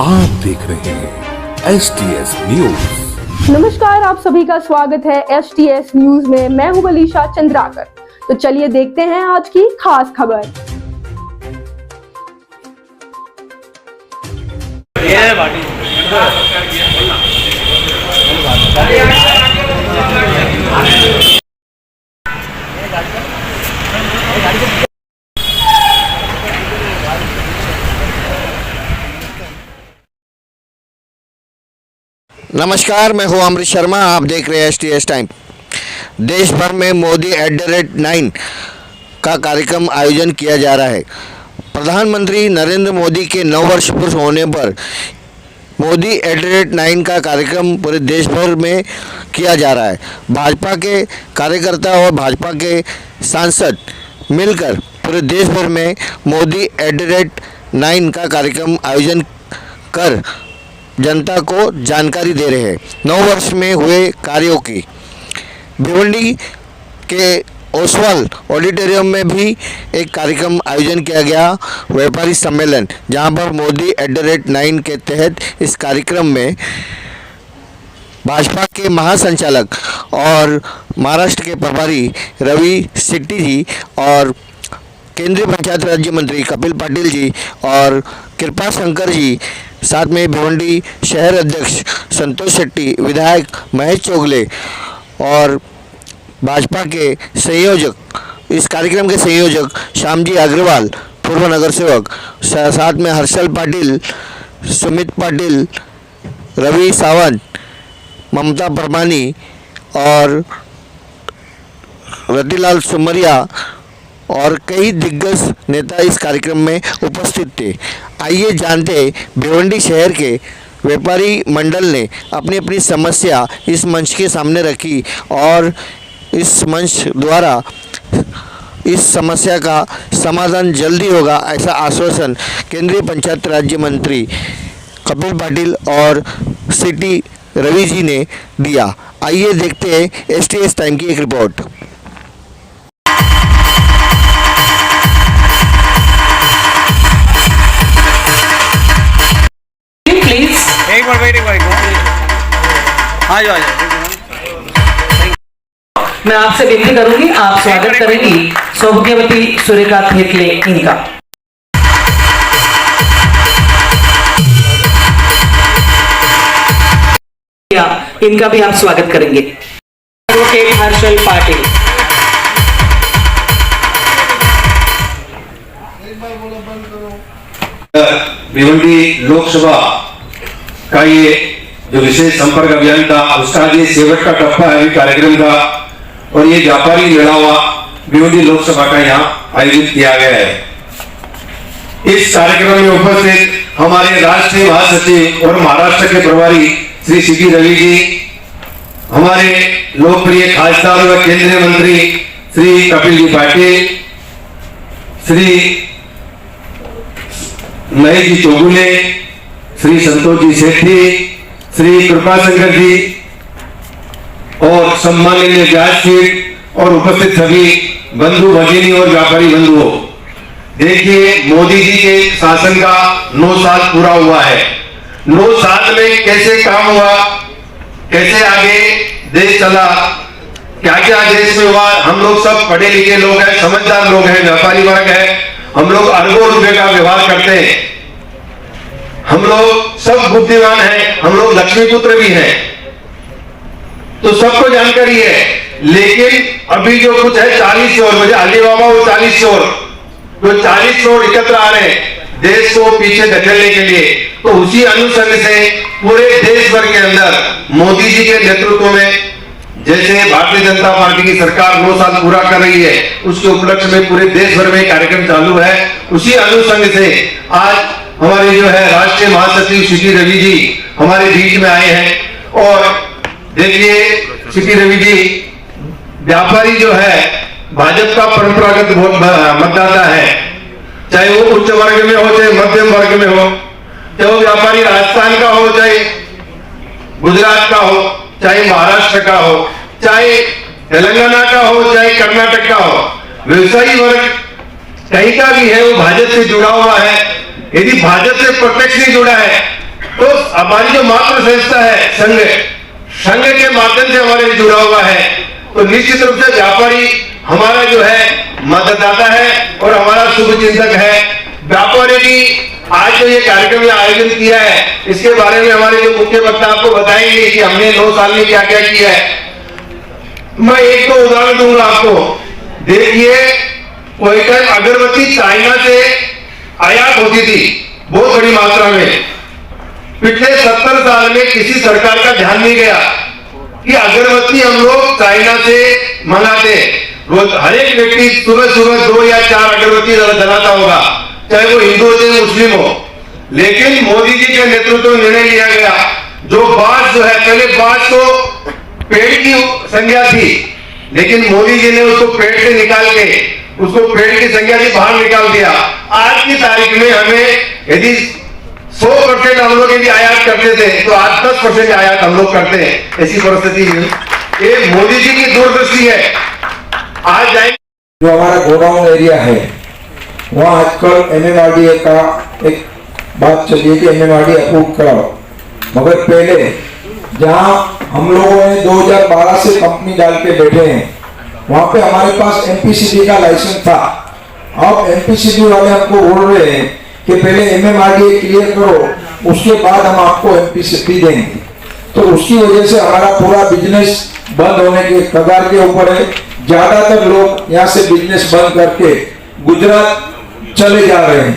आप देख रहे हैं STS न्यूज। नमस्कार, आप सभी का स्वागत है STS न्यूज में। मैं हूं बलीशा चंद्राकर। तो चलिए देखते हैं आज की खास खबर। नमस्कार, मैं हूं अमृत शर्मा। आप देख रहे हैं STS टाइम। देश भर में मोदी @9 का कार्यक्रम आयोजन किया जा रहा है। प्रधानमंत्री नरेंद्र मोदी के 9 वर्ष पूर्ण होने पर मोदी @9 का कार्यक्रम पूरे देश भर में किया जा रहा है। भाजपा के कार्यकर्ता और भाजपा के सांसद मिलकर पूरे देश भर में मोदी @9 का कार्यक्रम आयोजन कर जनता को जानकारी दे रहे हैं। 9 वर्ष में हुए कार्यों की भिवंडी के ओसवाल ऑडिटोरियम में भी एक कार्यक्रम आयोजन किया गया, व्यापारी सम्मेलन, जहां पर मोदी @9 के तहत इस कार्यक्रम में भाजपा के महासंचालक और महाराष्ट्र के प्रभारी रवि शेट्टी जी और केंद्रीय पंचायत राज्य मंत्री कपिल पाटिल जी और कृपा शंकर जी, साथ में भिवंडी शहर अध्यक्ष संतोष शेट्टी, विधायक महेश चोगले और भाजपा के संयोजक, इस कार्यक्रम के संयोजक श्यामजी अग्रवाल, पूर्व नगर सेवक, साथ में हर्षल पाटिल, सुमित पाटिल, रवि सावंत, ममता परमानी और रतिलाल सुमरिया और कई दिग्गज नेता इस कार्यक्रम में उपस्थित थे। आइए जानते भिवंडी शहर के व्यापारी मंडल ने अपनी अपनी समस्या इस मंच के सामने रखी और इस मंच द्वारा इस समस्या का समाधान जल्दी होगा, ऐसा आश्वासन केंद्रीय पंचायत राज्य मंत्री कपिल पाटिल और सिटी रवि जी ने दिया। आइए देखते हैं STS टाइम की एक रिपोर्ट। एक बार आ जाओ। मैं आपसे विनती करूंगी, आप स्वागत करेंगी सौभाग्यवती सूर्यकांत थेटले इनका भी आप स्वागत करेंगे। एडवोकेट हर्षल पाटिल, भिवंडी लोकसभा का ये जो विशेष संपर्क अभियान था, उसका आज ये सेवक का टप्पा है कार्यक्रम का, और ये व्यापारी मेलावा भिवंडी लोकसभा का यहाँ आयोजित किया गया है। इस कार्यक्रम में उपस्थित हमारे राष्ट्रीय महासचिव और महाराष्ट्र के प्रभारी श्री सिटी रवि जी, हमारे लोकप्रिय खासदार व केंद्रीय मंत्री श्री कपिल जी पाटिल, श्री महेश जी चोगुले, श्री संतोष जी शेट्टी, श्री कृपा शंकर जी और सम्माननीय व्यासपीठ और उपस्थित सभी बंधु भगिनी और व्यापारी बंधुओं, देखिए मोदी जी के शासन का 9 साल पूरा हुआ है। 9 साल में कैसे काम हुआ, कैसे आगे देश चला, क्या क्या देश में हुआ। हम लोग सब पढ़े लिखे लोग हैं, समझदार लोग हैं, व्यापारी वर्ग है, हम लोग अरबों रुपए का व्यवहार करते हैं, हम लोग सब बुद्धिमान हैं, हम लोग लक्ष्मीपुत्र भी हैं, तो सबको जानकारी है। लेकिन अभी जो कुछ है 40 चोर, मुझे अलीबाबा वो 40 चोर, जो 40 चोर एकत्र आ रहे हैं देश को पीछे धकेलने के लिए, तो उसी अनुसंग से पूरे देश भर के अंदर मोदी जी के नेतृत्व में, जैसे भारतीय जनता पार्टी की सरकार 9 साल पूरा कर रही है, उसके उपलक्ष्य में पूरे देश भर में कार्यक्रम चालू है। उसी अनुसंग से आज हमारे जो है राष्ट्रीय महासचिव सिटी रवि जी हमारे बीच में आए हैं। और देखिए सिटी रवि जी, व्यापारी जो है भाजपा का परंपरागत मतदाता है, चाहे वो उच्च वर्ग में हो चाहे मध्यम वर्ग में हो, चाहे वो व्यापारी राजस्थान का हो चाहे गुजरात का हो, चाहे महाराष्ट्र का हो, चाहे तेलंगाना का हो, चाहे कर्नाटक का हो, व्यवसायी वर्ग कहीं का भी है, वो भाजपा से जुड़ा हुआ है। यदि भाजपा से प्रत्यक्ष नहीं जुड़ा है तो हमारी जो मातृ संस्था है संघ के माध्यम से हमारे जुड़ा हुआ है, तो निश्चित रूप से व्यापारी हमारा जो है मतदाता है और हमारा शुभ चिंतक है। व्यापारी की आज जो ये कार्यक्रम आयोजन किया है, इसके बारे में हमारे जो मुख्य वक्ता आपको बताएंगे कि हमने 9 साल में क्या क्या किया है। मैं एक तो उदाहरण दूंगा आपको। देखिए, कोई अगरबत्ती चाइना से आयात होती थी बहुत बड़ी मात्रा में। पिछले 70 साल में किसी सरकार का ध्यान नहीं गया कि अगरबत्ती हम लोग चाइना से मंगाते। रोज हर एक व्यक्ति सुबह सुबह 2 या 4 अगरबत्ती जलाता होगा, चाहे वो हिंदू हो चाहे मुस्लिम हो। लेकिन मोदी जी के नेतृत्व में निर्णय लिया गया, जो बांस जो है, पहले बांस तो पेड़ की संज्ञा थी, लेकिन मोदी जी ने उसको पेड़ से निकाल के उसको पेड़ की संज्ञा से बाहर निकाल दिया। आज की तारीख में हमें यदि 100% हम लोग यदि आयात करते थे तो आज 10% आयात हम लोग करते हैं। ऐसी परिस्थिति ये मोदी जी की दूरदृष्टि है। आज जाएंगे जो हमारा गोडाउन एरिया है, वहाँ आजकल MMRDA का एक बात चली है कि MMRDA अप्रूव कराओ, मगर पहले जहाँ हम लोगों ने 2012 से कंपनी डाल के बैठे हैं, वहाँ पे हमारे पास MPCB का लाइसेंस था। अब MPCB वाले हमको बोल रहे हैं कि पहले MMRDA क्लियर करो, उसके बाद हम आपको MPCB देंगे। तो उसकी वजह से हमारा पूरा बिजनेस बंद होने के कगार के ऊपर है। ज्यादातर लोग यहाँ से बिजनेस बंद करके गुजरात चले जा रहे हैं।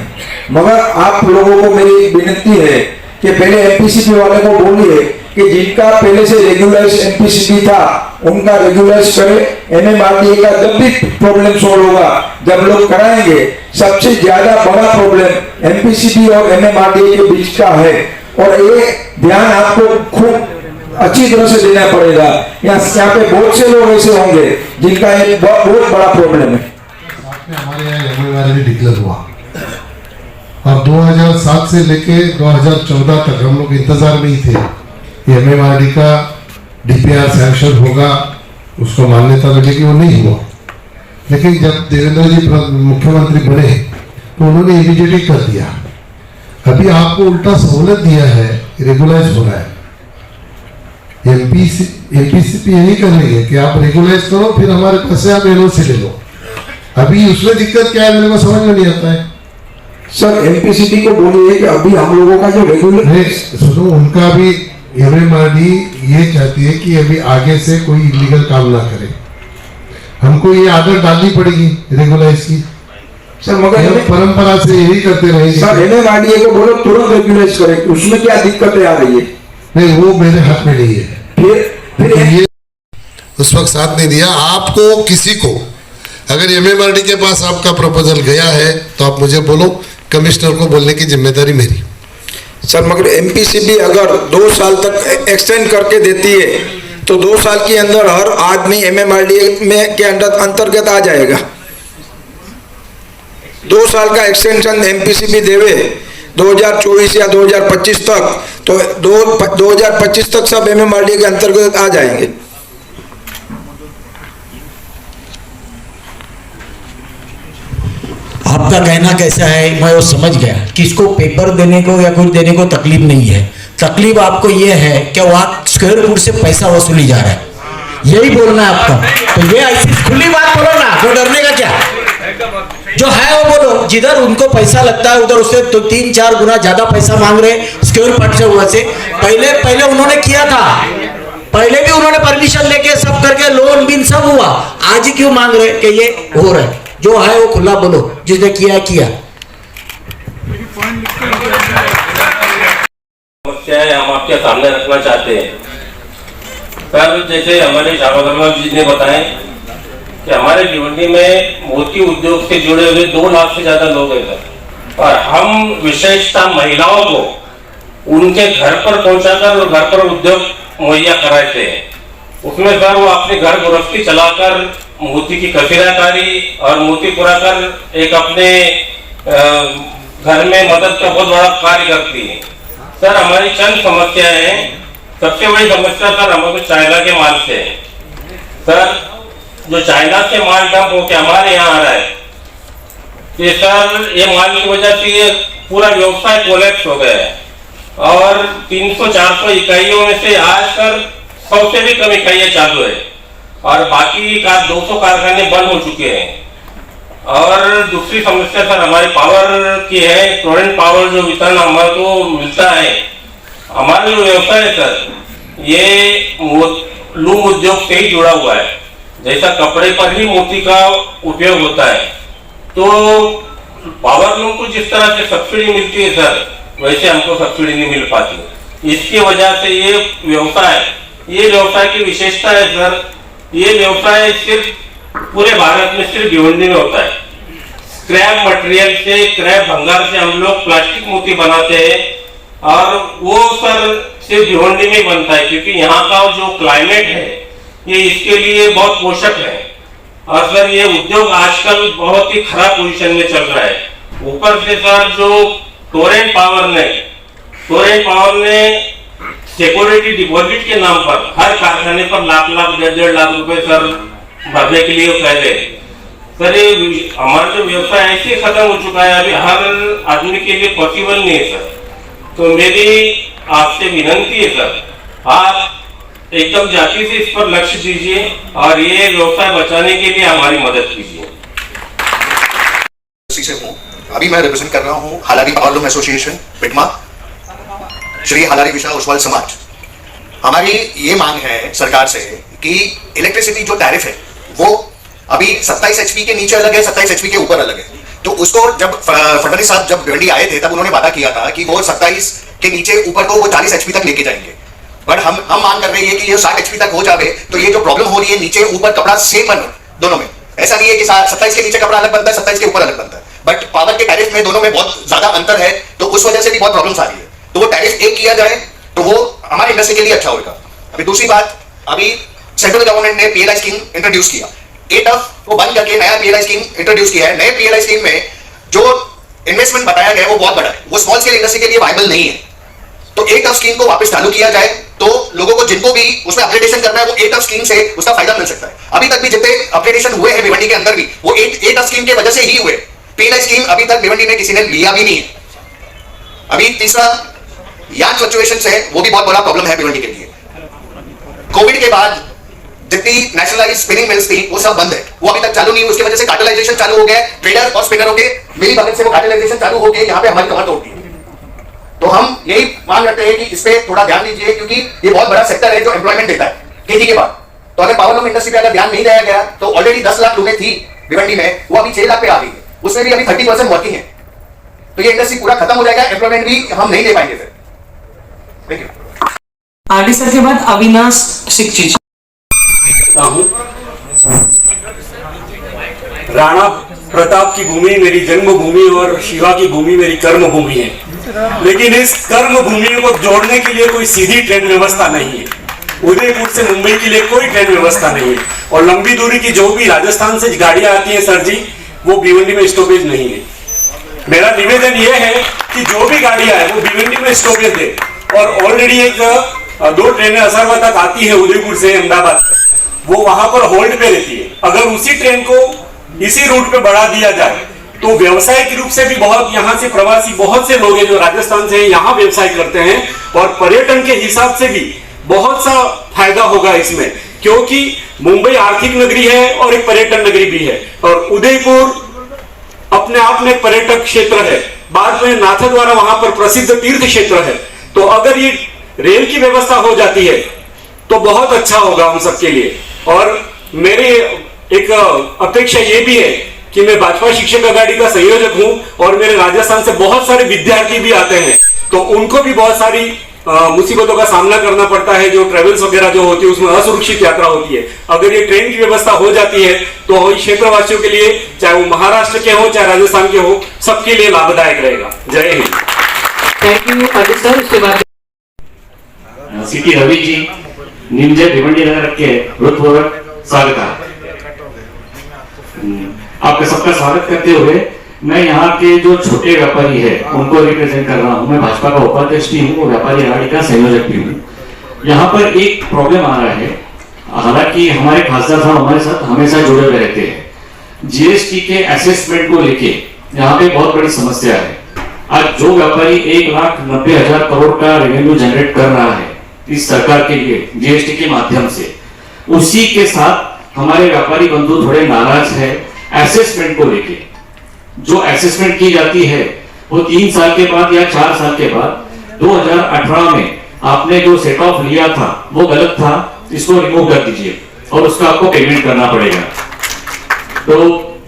मगर आप लोगों को मेरी विनती है कि पहले MPCB वाले को बोलिए कि जिनका पहले से रेगुलराइज MPCB था उनका रेगुलराइज करे। MMRDA का जब भी प्रॉब्लम सोल्व होगा, जब लोग कराएंगे, सबसे ज्यादा बड़ा प्रॉब्लम MPCB और MMRDA के बीच का है, और ये ध्यान आपको खूब अच्छी तरह से देना पड़ेगा। यहाँ पे बहुत से लोग ऐसे होंगे जिनका एक बहुत बड़ा प्रॉब्लम है। हमारे यहाँ MMRDA डिक्लेयर हुआ और 2007 से लेके 2014 तक हम लोग इंतजार में ही थे कि MMRDA का DPR सैंक्शन होगा, उसको मान्यता मिलेगी। वो नहीं हुआ। लेकिन जब देवेंद्र जी मुख्यमंत्री बने तो उन्होंने इमीडिएटली कर दिया। अभी आपको उल्टा सहूलत दिया है, रेगुलाइज हो रहा है। MPCB यही करेंगे कि आप रेगुलाइज करो, फिर हमारे पास से आप NOC ले लो। अभी उसमें दिक्कत क्या है, मेरे को समझ में नहीं आता है। सर MPCB को बोलिए कि अभी हम लोगों का जो रेगुलर सुनो, उनका भी MMRDA ये चाहती है कि अभी आगे से कोई इलीगल काम ना करे। हमको ये आदत डालनी पड़ेगी रेगुलाइज की। सर मगर परंपरा से यही करते रहेंगे। सर MMRDA को बोलो तुरंत रेगुलाइज करे, उसमें क्या दिक्कतें आ रही है? नहीं, वो मेरे हाथ में नहीं है। फिर ये उस वक्त साथ नहीं दिया। आपको किसी को अगर MMRDA के पास आपका प्रपोजल गया है तो आप मुझे बोलो, कमिश्नर को बोलने की जिम्मेदारी मेरी। सर मगर MPCB अगर 2 साल तक एक्सटेंड करके देती है तो 2 साल के अंदर हर आदमी MMRDA में के अंतर्गत आ जाएगा। 2 साल का एक्सटेंशन MPCB देवे 2024 या 2025 तक, तो 2025 तक सब MMRDA के अंतर्गत आ जाएंगे। आपका कहना कैसा है मैं वो समझ गया कि इसको पेपर देने को या कुछ देने को तकलीफ नहीं है। तकलीफ आपको ये है कि वहाँ स्क्वायर फुट से पैसा वसूली जा रहा है, यही बोलना है आपका। तो ये ऐसी खुली बात बोलो ना, तो डरने का क्या, जो है वो बोलो। जिधर उनको पैसा लगता है उधर उससे तो 3-4 गुना ज्यादा पैसा मांग रहे स्क्वायर फुट से हुआ से। पहले उन्होंने किया था, पहले भी उन्होंने परमिशन लेके सब करके लोन बिन सब हुआ, आज ही क्यों मांग रहे कि ये हो रहा है? जो है वो खुला बोलो, जिसने किया किया। समस्याएं हम आपके सामने रखना चाहते हैं। सर, जैसे हमारे श्यामा जी ने बताया कि हमारे भिवंडी में मोती उद्योग से जुड़े हुए 2 लाख से ज्यादा लोग हैं सर, और हम विशेषता महिलाओं को उनके घर पर पहुंचाकर और घर पर उद्योग मुहैया कराते हैं। उसमें सर वो अपने घर गृहस्थी चलाकर मोती की कसीराकारी और मोती पूरा कर एक अपने घर में मदद का बहुत बड़ा कार्य करती है। सर, हमारी चंद समस्याएं हैं। सबसे बड़ी समस्या सर हमारे चाइना के माल से है। सर, जो चाइना से माल डंप होकर हमारे यहाँ आ रहा है, ये सर ये माल की वजह से ये पूरा व्यवसाय कोलैप्स हो गया है। और 300-400 इकाइयों में से आजकल 100 से भी कम इकाइयां चालू है और बाकी 200 कारखाने बंद हो चुके हैं। और दूसरी समस्या सर हमारे पावर की है। टोरेंट पावर जो वितरण हमारे को मिलता है, हमारा जो व्यवसाय है सर ये लूम उद्योग से ही जुड़ा हुआ है। जैसा कपड़े पर ही मोती का उपयोग होता है, तो पावर लूम को जिस तरह से सब्सिडी मिलती है सर, वैसे हमको सब्सिडी नहीं मिल पाती। इसकी वजह से ये व्यवसाय की विशेषता है सर। ये व्यवसाय सिर्फ पूरे भारत में सिर्फ भिवंडी में होता है। स्क्रैप मटेरियल से, स्क्रैप भंगार से हम लोग प्लास्टिक मोती बनाते हैं और वो सर सिर्फ भिवंडी में ही बनता है, क्योंकि यहाँ का जो क्लाइमेट है ये इसके लिए बहुत पोषक है। और सर ये उद्योग आजकल बहुत ही खराब पोजीशन में चल रहा है। ऊपर से सर जो टोरेंट पावर ने सिक्योरिटी डिपॉजिट के नाम पर हर कारखाने पर लाख 1.5 रुपए सर भरने के लिए कह रहे हैं। सर ये हमारा जो व्यवसाय ऐसे खत्म हो चुका है, अभी हर आदमी के लिए पॉसिबल नहीं है सर। तो मेरी आपसे विनंती है सर, आप एकदम जाति से इस पर लक्ष्य दीजिए और ये व्यवसाय बचाने के लिए हमारी मदद कीजिए। अभी मैं रिप्रेजेंट कर रहा हूँ हालारी पावर लूम एसोसिएशन पिटमा, श्री हालारी विशाल ओसवाल समाज। हमारी ये मांग है सरकार से कि इलेक्ट्रिसिटी जो टैरिफ है वो अभी 27 HP के नीचे अलग है, 27 HP के ऊपर अलग है। तो उसको जब फडणवीस साहब जब भिवंडी आए थे तब उन्होंने वादा किया था कि वो 27 के नीचे ऊपर को वो 40 HP तक लेके जाएंगे। बट हम मांग कर रहे हैं कि ये 60 HP तक हो जाए तो ये जो प्रॉब्लम हो रही है नीचे ऊपर कपड़ा सेम बने दोनों में। ऐसा नहीं है कि 27 के नीचे कपड़ा अलग बनता है, 27 के ऊपर अलग बनता है। बट पावर के टैरिफ में दोनों में बहुत ज्यादा अंतर है, तो उस वजह से भी बहुत प्रॉब्लम्स आ रही है। तो वो टैरिफ एक किया जाए तो वो हमारी इंडस्ट्री के लिए अच्छा होगा। अभी दूसरी बात, अभी सेंट्रल गवर्नमेंट ने PLI स्कीम इंट्रोड्यूस किया, एटफ को बंद करके नया PLI स्कीम इंट्रोड्यूस किया है। नए PLI स्कीम में जो इन्वेस्टमेंट बताया गया है वो बहुत बड़ा है, वो स्मॉल स्केल इंडस्ट्री के लिए वायबल नहीं है। तो एटफ स्कीम को वापस चालू किया जाए तो लोगों को जिनको भी उसमें अपग्रेडेशन करना है वो एटफ स्कीम से उसका फायदा मिल सकता है। अभी तक भी जितने अपग्रेडेशन हुए हैं भिवंडी के अंदर भी वो एटफ स्कीम की वजह से ही हुए। PLI स्कीम अभी तक भिवंडी में किसी ने लिया भी नहीं है। अभी तीसरा यार्न फ्लक्चुएशंस है, वो भी बहुत बड़ा प्रॉब्लम है भिवंडी के लिए। कोविड के बाद जितनी नेशनलाइज्ड स्पिनिंग मिल्स थी वो सब बंद है, वो अभी तक चालू नहीं हुई। उसकी वजह से कार्टेलाइजेशन चालू हो गया, ट्रेडर और स्पिनरों के मिली भगत से वो कार्टेलाइजेशन चालू हो गई, यहाँ पे हमारी कमर तोड़ती है। तो हम यही मांग करते हैं कि इस पे थोड़ा ध्यान दीजिए, क्योंकि ये बहुत बड़ा सेक्टर है जो एम्प्लॉयमेंट देता है खेती के बाद। तो अगर पावर लूम इंडस्ट्री पे अगर ध्यान नहीं दिया गया तो ऑलरेडी 10 लाख लोगें थी भिवंडी में, वो अभी 6 लाख पे आ गई है, उसमें भी अभी 30% वर्किंग है। तो ये इंडस्ट्री पूरा खत्म हो जाएगा, एम्प्लॉयमेंट भी हम नहीं दे पाएंगे फिर। Thank you. आरडी सर के बाद अविनाश सिक्ची। राणा प्रताप की भूमि मेरी जन्मभूमि और शिवा की भूमि मेरी कर्म भूमि है, लेकिन इस कर्म भूमि को जोड़ने के लिए कोई सीधी ट्रेन व्यवस्था नहीं है। उदयपुर से मुंबई के लिए कोई ट्रेन व्यवस्था नहीं है और लंबी दूरी की जो भी राजस्थान से गाड़ियां आती हैं सर जी, वो भिवंडी में स्टॉपेज नहीं है। मेरा निवेदन यह है कि जो भी गाड़ियां है वो भिवंडी में स्टॉपेज दे। और ऑलरेडी 2 ट्रेनें असरवा तक आती है उदयपुर से अहमदाबाद, वो वहां पर होल्ड पे रहती है। अगर उसी ट्रेन को इसी रूट पे बढ़ा दिया जाए तो व्यवसायिक रूप से भी बहुत, यहाँ से प्रवासी बहुत से लोग हैं जो राजस्थान से यहाँ व्यवसाय करते हैं और पर्यटन के हिसाब से भी बहुत सा फायदा होगा इसमें, क्योंकि मुंबई आर्थिक नगरी है और एक पर्यटन नगरी भी है और उदयपुर अपने आप में पर्यटक क्षेत्र है। बाद में नाथद्वारा वहां पर प्रसिद्ध तीर्थ क्षेत्र है। तो अगर ये रेल की व्यवस्था हो जाती है तो बहुत अच्छा होगा हम सबके लिए। और मेरी एक अपेक्षा ये भी है कि मैं भाजपा शिक्षक अघाड़ी का संयोजक हूं और मेरे राजस्थान से बहुत सारे विद्यार्थी भी आते हैं, तो उनको भी बहुत सारी मुसीबतों का सामना करना पड़ता है। जो ट्रेवल्स वगैरह जो होती है उसमें असुरक्षित यात्रा होती है। अगर ये ट्रेन की व्यवस्था हो जाती है तो क्षेत्रवासियों के लिए, चाहे वो महाराष्ट्र के हो चाहे राजस्थान के हो, सबके लिए लाभदायक रहेगा। जय Hind. Thank you Adit sir. उसके बाद सिटी रवि जी, निमजे भिवंडी नगर के हृदयपूर्वक स्वागत है। आपका सबका स्वागत करते हुए मैं यहाँ के जो छोटे व्यापारी है उनको रिप्रेजेंट कर रहा हूँ। मैं भाजपा का उपाध्यक्ष भी हूँ, व्यापारी अघाड़ी का संयोजक भी हूँ। यहाँ पर एक प्रॉब्लम आ रहा है, हालांकि हमारे खासदार साहब हमारे साथ हमेशा जुड़े हुए रहते हैं। GST के असेसमेंट को लेके यहाँ पे बहुत बड़ी समस्या है। आज जो व्यापारी 1,90,000 करोड़ का रेवेन्यू जनरेट कर रहा है इस सरकार के लिए जीएसटी के माध्यम से, उसी के साथ हमारे व्यापारी बंधु थोड़े नाराज है असेसमेंट को लेके। जो असेसमेंट की जाती है वो 3 साल के बाद या 4 साल के बाद, 2018 में आपने जो सेट ऑफ लिया था वो गलत था, इसको रिमूव कर दीजिए और उसका आपको पेमेंट करना पड़ेगा। तो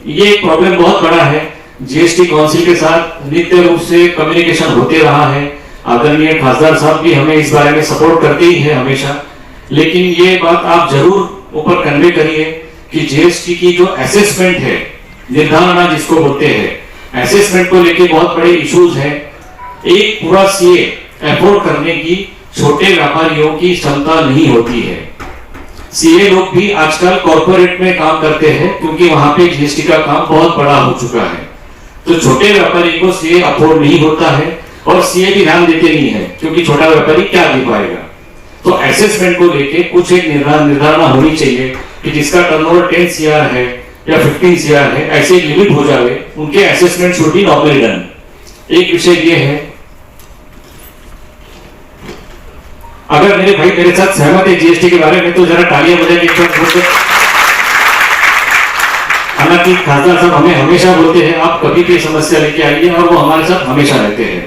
ये एक प्रॉब्लम बहुत बड़ा है। जीएसटी काउंसिल के साथ नित्य रूप से कम्युनिकेशन होते रहा है। आदरणीय खासदार साहब भी हमें इस बारे में सपोर्ट करते ही है हमेशा, लेकिन ये बात आप जरूर ऊपर कन्वे करिए कि जीएसटी की जो असेसमेंट है, निर्धारणा जिसको बोलते हैं, असेसमेंट को लेके बहुत बड़े इश्यूज हैं। एक पूरा सीए अफोर्ड करने की छोटे व्यापारियों की क्षमता नहीं होती है। सीए लोग भी आजकल कॉर्पोरेट में काम करते हैं क्योंकि वहां पे जीएसटी का काम बहुत बड़ा हो चुका है। तो छोटे व्यापारी को सीए अफोर्ड नहीं होता है और सीए भी ध्यान देते नहीं है क्योंकि छोटा व्यापारी क्या दे पाएगा। तो असेसमेंट को लेके कुछ एक निर्धारणा होनी चाहिए कि जिसका टर्नओवर 10 CR है या 15 CR है, ऐसे एक लिमिट हो जाए, उनके assessment should be normally done. एक विषय ये है, अगर मेरे भाई मेरे साथ सहमत है जीएसटी के बारे में तो जरा तालियां बजा के। हालांकि खासदार साहब हमें हमेशा बोलते हैं आप कभी भी समस्या लेके आइए और वो हमारे साथ हमेशा रहते हैं।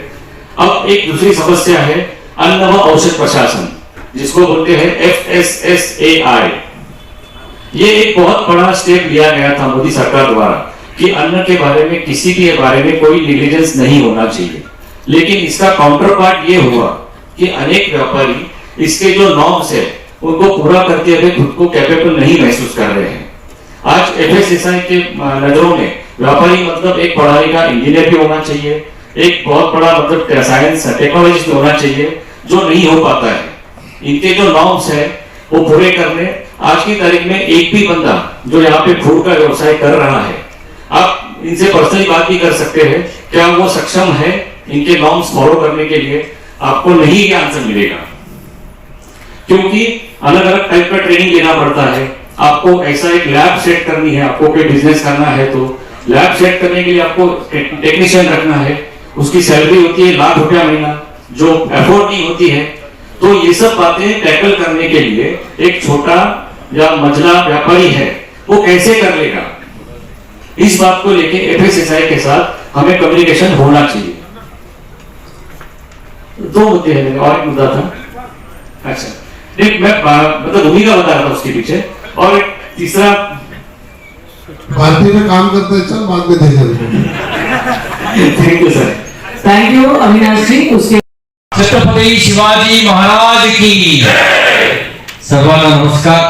अब एक दूसरी समस्या है अन्न व औषध प्रशासन, जिसको बोलते हैं FSSAI। ये एक बहुत बड़ा स्टेप लिया गया था मोदी सरकार द्वारा कि अन्न के बारे में किसी भी बारे में कोई निग्लिजेंस नहीं होना चाहिए। लेकिन इसका काउंटर पार्ट ये हुआ कि अनेक व्यापारी इसके जो नॉर्म्स है उनको पूरा करते हुए खुद को कैपेबल नहीं महसूस कर रहे हैं। आज FSSAI के नजरों में व्यापारी मतलब एक पढ़ा लिखा इंजीनियर भी होना चाहिए, एक बहुत बड़ा मतलब साइंस टेक्नोलॉजिस्ट भी होना चाहिए, जो नहीं हो पाता है। इनके जो नॉर्म्स है वो पूरे करने, आज की तारीख में एक भी बंदा जो यहाँ पे फूड का व्यवसाय कर रहा है, आप इनसे पर्सनली बात भी कर सकते हैं, क्या वो सक्षम है इनके नॉर्म्स फॉलो करने के लिए? आपको नहीं ये आंसर मिलेगा, क्योंकि अलग अलग टाइप का ट्रेनिंग लेना पड़ता है। आपको ऐसा एक लैब सेट करनी है, आपको कोई बिजनेस करना है तो लैब सेट करने के लिए आपको टेक्नीशियन रखना है, उसकी सैलरी होती है ₹1,00,000 महीना, जो अफोर्ड नहीं होती है। तो ये सब बातें टैकल करने के लिए एक छोटा या मझला व्यापारी है वो कैसे कर लेगा, इस बात को लेके FSSAI के साथ हमें कम्युनिकेशन होना चाहिए। 2 मुद्दे हैं मेरे, और एक मुद्दा था, अच्छा एक मैं मतलब भूमिका बता रहा था उसके पीछे, और एक तीसरा पार्टी में काम करता है, चल बाद में देखेंगे। Thank you sir. Thank you Avinash ji. उसके छत्रपति शिवाजी महाराज की सर्वांना नमस्कार।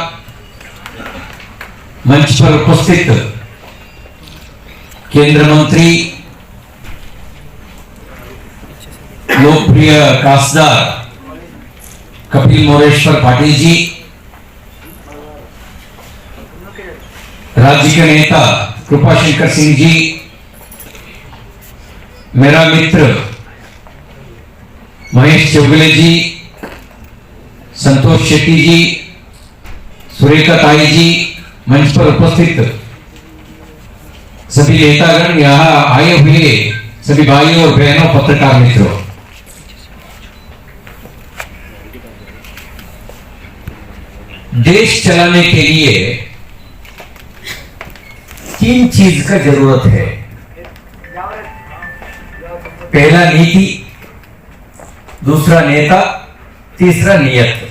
मंच पर उपस्थित केंद्र मंत्री, लोकप्रिय खासदार कपिल मोरेश्वर पाटिल जी, राज्य के नेता कृपाशंकर सिंह जी, मेरा मित्र महेश चौगले जी, संतोष शेट्टी जी, सुरेखा ताई जी, मंच पर उपस्थित सभी नेतागण, यहाँ आए हुए सभी भाइयों और बहनों, पत्रकार मित्रों, देश चलाने के लिए 3 चीज का जरूरत है। पहला नीति, दूसरा नेता, तीसरा नियत।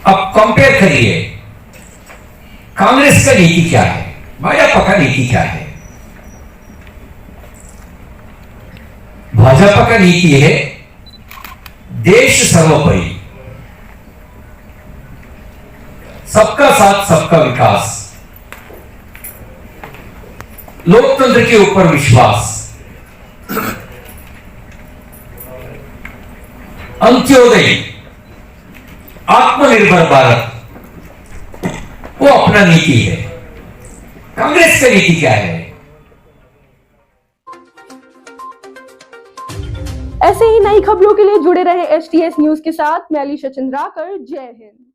अब कंपेयर करिए, कांग्रेस का नीति क्या है, भाजपा का नीति क्या है। भाजपा का नीति है देश सर्वोपरि, सबका साथ सबका विकास, लोकतंत्र के ऊपर विश्वास, अंत्योदय, आत्मनिर्भर भारत, वो अपना नीति है। कांग्रेस का नीति क्या है? ऐसे ही नई खबरों के लिए जुड़े रहे STS न्यूज के साथ। मैं अलीशा चंद्राकर। जय हिंद।